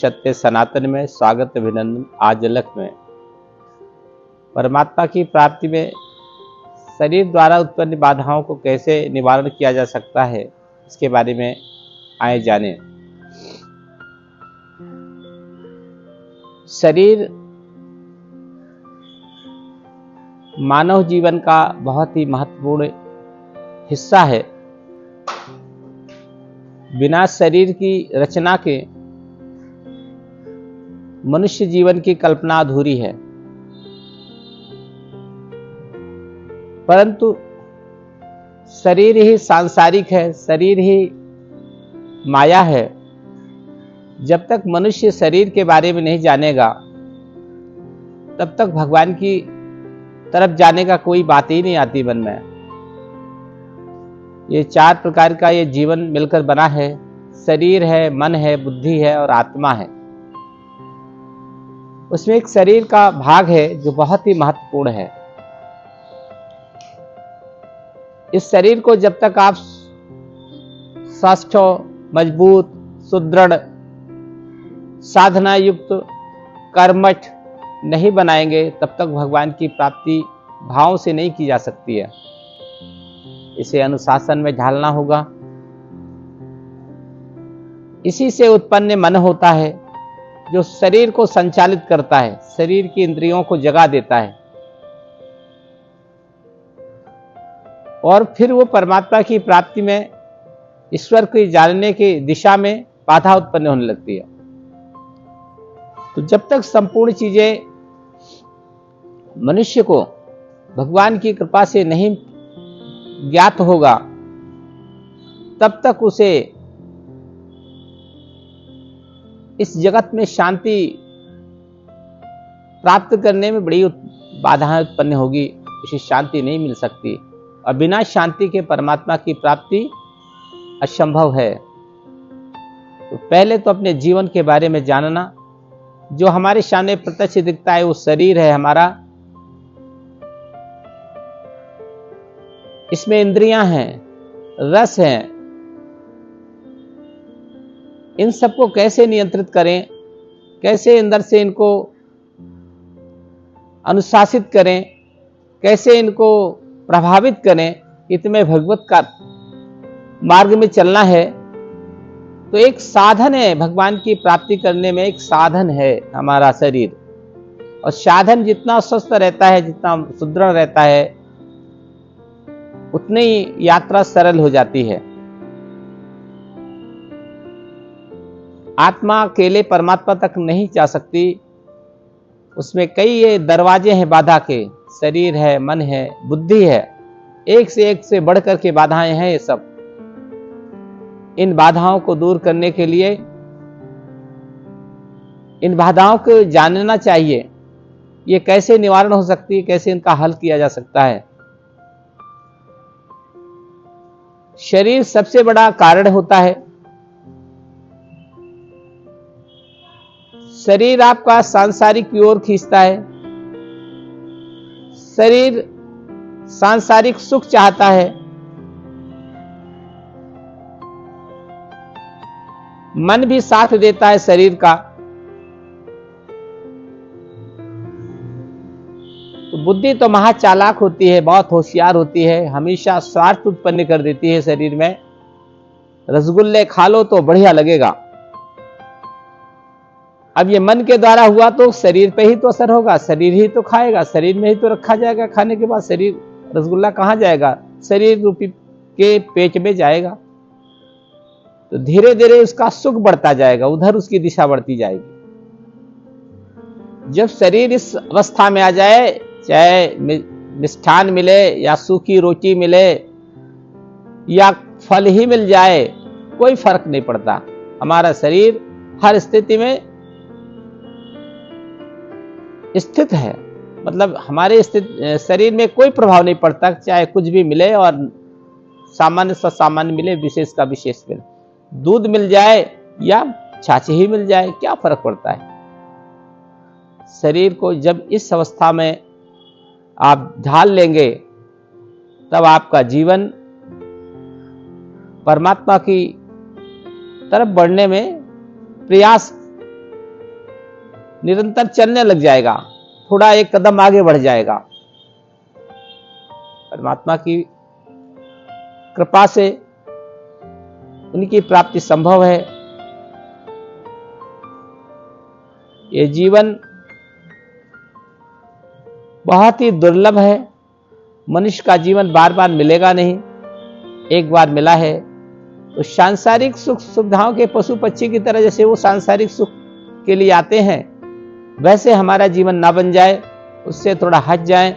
सत्य सनातन में स्वागत अभिनंदन। आज अलग में परमात्मा की प्राप्ति में शरीर द्वारा उत्पन्न बाधाओं को कैसे निवारण किया जा सकता है, इसके बारे में आए जाने। शरीर मानव जीवन का बहुत ही महत्वपूर्ण हिस्सा है। बिना शरीर की रचना के मनुष्य जीवन की कल्पना अधूरी है। परंतु शरीर ही सांसारिक है, शरीर ही माया है। जब तक मनुष्य शरीर के बारे में नहीं जानेगा, तब तक भगवान की तरफ जाने का कोई बात ही नहीं आती मन में। ये चार प्रकार का ये जीवन मिलकर बना है। शरीर है, मन है, बुद्धि है और आत्मा है। उसमें एक शरीर का भाग है जो बहुत ही महत्वपूर्ण है। इस शरीर को जब तक आप स्वस्थ, मजबूत, सुदृढ़, साधना युक्त, कर्मठ नहीं बनाएंगे, तब तक भगवान की प्राप्ति भाव से नहीं की जा सकती है। इसे अनुशासन में ढालना होगा। इसी से उत्पन्न मन होता है, जो शरीर को संचालित करता है, शरीर की इंद्रियों को जगा देता है और फिर वो परमात्मा की प्राप्ति में, ईश्वर को जानने की दिशा में बाधा उत्पन्न होने लगती है। तो जब तक संपूर्ण चीजें मनुष्य को भगवान की कृपा से नहीं ज्ञात होगा, तब तक उसे इस जगत में शांति प्राप्त करने में बड़ी बाधाएं उत्पन्न होगी। उसे शांति नहीं मिल सकती और बिना शांति के परमात्मा की प्राप्ति असंभव है। तो पहले तो अपने जीवन के बारे में जानना। जो हमारे सामने प्रत्यक्ष दिखता है वो शरीर है हमारा। इसमें इंद्रियां हैं, रस हैं। इन सबको कैसे नियंत्रित करें, कैसे अंदर से इनको अनुशासित करें, कैसे इनको प्रभावित करें कि तुम्हें भगवत का मार्ग में चलना है। तो एक साधन है, भगवान की प्राप्ति करने में एक साधन है हमारा शरीर। और साधन जितना स्वस्थ रहता है, जितना सुदृढ़ रहता है, उतनी यात्रा सरल हो जाती है। आत्मा अकेले परमात्मा तक नहीं जा सकती। उसमें कई ये दरवाजे हैं बाधा के। शरीर है, मन है, बुद्धि है, एक से बढ़कर के बाधाएं हैं ये सब। इन बाधाओं को दूर करने के लिए इन बाधाओं को जानना चाहिए। ये कैसे निवारण हो सकती है, कैसे इनका हल किया जा सकता है। शरीर सबसे बड़ा कारण होता है। शरीर आपका सांसारिक की ओर खींचता है। शरीर सांसारिक सुख चाहता है। मन भी साथ देता है शरीर का। तो बुद्धि तो महाचालाक होती है, बहुत होशियार होती है, हमेशा स्वार्थ उत्पन्न कर देती है शरीर में। रसगुल्ले खा लो तो बढ़िया लगेगा। अब ये मन के द्वारा हुआ तो शरीर पे ही तो असर होगा, शरीर ही तो खाएगा, शरीर में ही तो रखा जाएगा। खाने के बाद शरीर रसगुल्ला कहां जाएगा? शरीर रूपी के पेट में जाएगा। तो धीरे धीरे उसका सुख बढ़ता जाएगा, उधर उसकी दिशा बढ़ती जाएगी। जब शरीर इस अवस्था में आ जाए, चाहे मिष्ठान मिले या सूखी रोटी मिले या फल ही मिल जाए, कोई फर्क नहीं पड़ता। हमारा शरीर हर स्थिति में स्थित है। मतलब हमारे शरीर में कोई प्रभाव नहीं पड़ता, चाहे कुछ भी मिले और सामान्य से सामान्य मिले, विशेष का विशेष मिले। दूध मिल जाए या छाछ ही मिल जाए, क्या फर्क पड़ता है। शरीर को जब इस अवस्था में आप ढाल लेंगे, तब आपका जीवन परमात्मा की तरफ बढ़ने में प्रयास निरंतर चलने लग जाएगा, थोड़ा एक कदम आगे बढ़ जाएगा। परमात्मा की कृपा से उनकी प्राप्ति संभव है। ये जीवन बहुत ही दुर्लभ है। मनुष्य का जीवन बार बार मिलेगा नहीं, एक बार मिला है तो सांसारिक सुख सुविधाओं के पशु पक्षी की तरह जैसे वो सांसारिक सुख के लिए आते हैं, वैसे हमारा जीवन ना बन जाए, उससे थोड़ा हट जाए।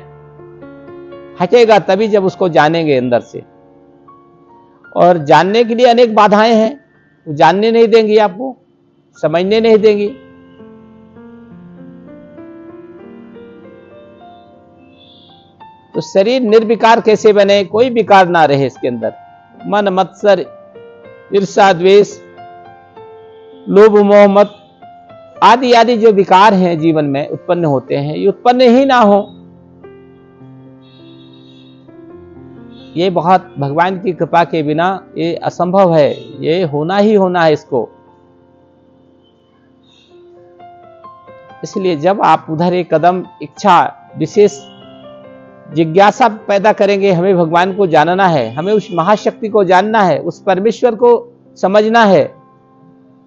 हटेगा तभी जब उसको जानेंगे अंदर से। और जानने के लिए अनेक बाधाएं हैं, वो जानने नहीं देंगी, आपको समझने नहीं देंगी। तो शरीर निर्विकार कैसे बने? कोई विकार ना रहे इसके अंदर। मन, मत्सर, ईर्ष्या, द्वेष, लोभ, मोह, मत आदि आदि जो विकार हैं जीवन में उत्पन्न होते हैं, ये उत्पन्न ही ना हो। ये बहुत भगवान की कृपा के बिना ये असंभव है, ये होना ही होना है इसको। इसलिए जब आप उधर एक कदम इच्छा, विशेष जिज्ञासा पैदा करेंगे, हमें भगवान को जानना है, हमें उस महाशक्ति को जानना है, उस परमेश्वर को समझना है,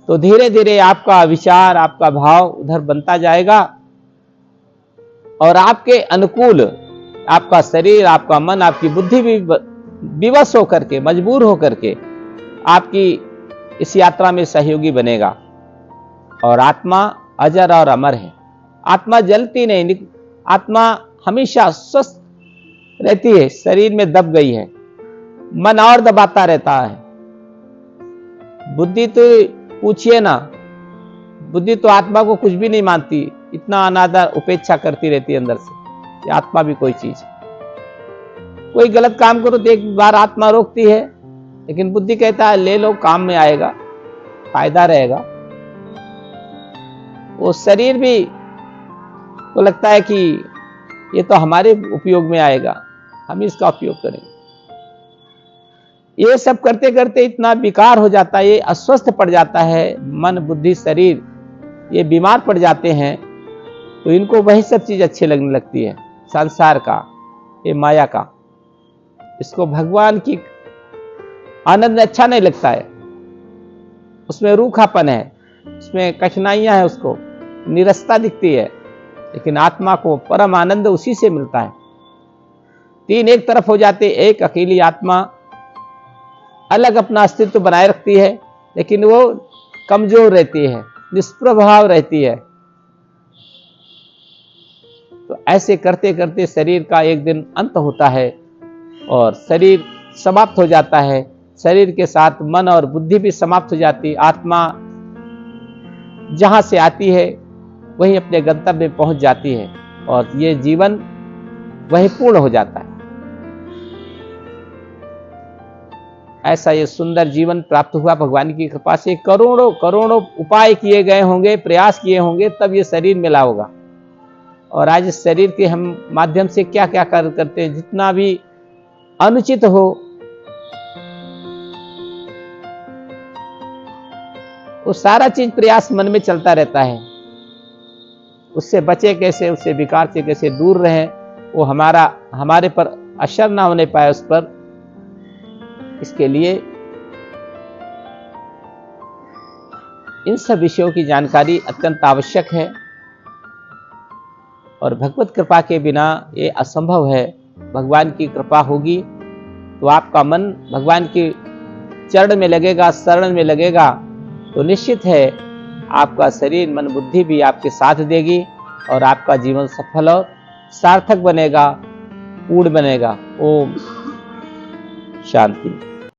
तो धीरे धीरे आपका विचार, आपका भाव उधर बनता जाएगा और आपके अनुकूल आपका शरीर, आपका मन, आपकी बुद्धि भी विवश होकर के, मजबूर होकर के आपकी इस यात्रा में सहयोगी बनेगा। और आत्मा अजर और अमर है। आत्मा जलती नहीं, आत्मा हमेशा स्वस्थ रहती है, शरीर में दब गई है, मन और दबाता रहता है। बुद्धि तो पूछिए ना, बुद्धि तो आत्मा को कुछ भी नहीं मानती, इतना अनादर उपेक्षा करती रहती है अंदर से। ये आत्मा भी कोई चीज है। कोई गलत काम करो तो एक बार आत्मा रोकती है, लेकिन बुद्धि कहता है ले लो, काम में आएगा, फायदा रहेगा। वो शरीर भी तो लगता है कि ये तो हमारे उपयोग में आएगा, हम इसका उपयोग करेंगे। ये सब करते करते इतना विकार हो जाता है, ये अस्वस्थ पड़ जाता है, मन, बुद्धि, शरीर ये बीमार पड़ जाते हैं। तो इनको वही सब चीज अच्छी लगने लगती है, संसार का, ये माया का। इसको भगवान की आनंद अच्छा नहीं लगता है, उसमें रूखापन है, उसमें कठिनाइयां हैं, उसको निरस्ता दिखती है। लेकिन आत्मा को परम आनंद उसी से मिलता है। तीन एक तरफ हो जाते, एक अकेली आत्मा अलग अपना अस्तित्व बनाए रखती है, लेकिन वो कमजोर रहती है, निष्प्रभाव रहती है। तो ऐसे करते करते शरीर का एक दिन अंत होता है और शरीर समाप्त हो जाता है। शरीर के साथ मन और बुद्धि भी समाप्त हो जाती। आत्मा जहां से आती है वहीं अपने गंतव्य में पहुंच जाती है और ये जीवन वही पूर्ण हो जाता है। ऐसा ये सुंदर जीवन प्राप्त हुआ भगवान की कृपा से। करोड़ों करोड़ों उपाय किए गए होंगे, प्रयास किए होंगे, तब ये शरीर मिला होगा। और आज इस शरीर के हम माध्यम से क्या क्या कार्य करते हैं, जितना भी अनुचित हो वो सारा चीज प्रयास मन में चलता रहता है। उससे बचे कैसे, उससे विकार से कैसे दूर रहें, वो हमारे पर असर ना होने पाए उस पर। इसके लिए इन सब विषयों की जानकारी अत्यंत आवश्यक है और भगवत कृपा के बिना ये असंभव है। भगवान की कृपा होगी तो आपका मन भगवान के चरण में लगेगा, शरण में लगेगा, तो निश्चित है आपका शरीर, मन, बुद्धि भी आपके साथ देगी और आपका जीवन सफल और सार्थक बनेगा, पूर्ण बनेगा। ओम शांति।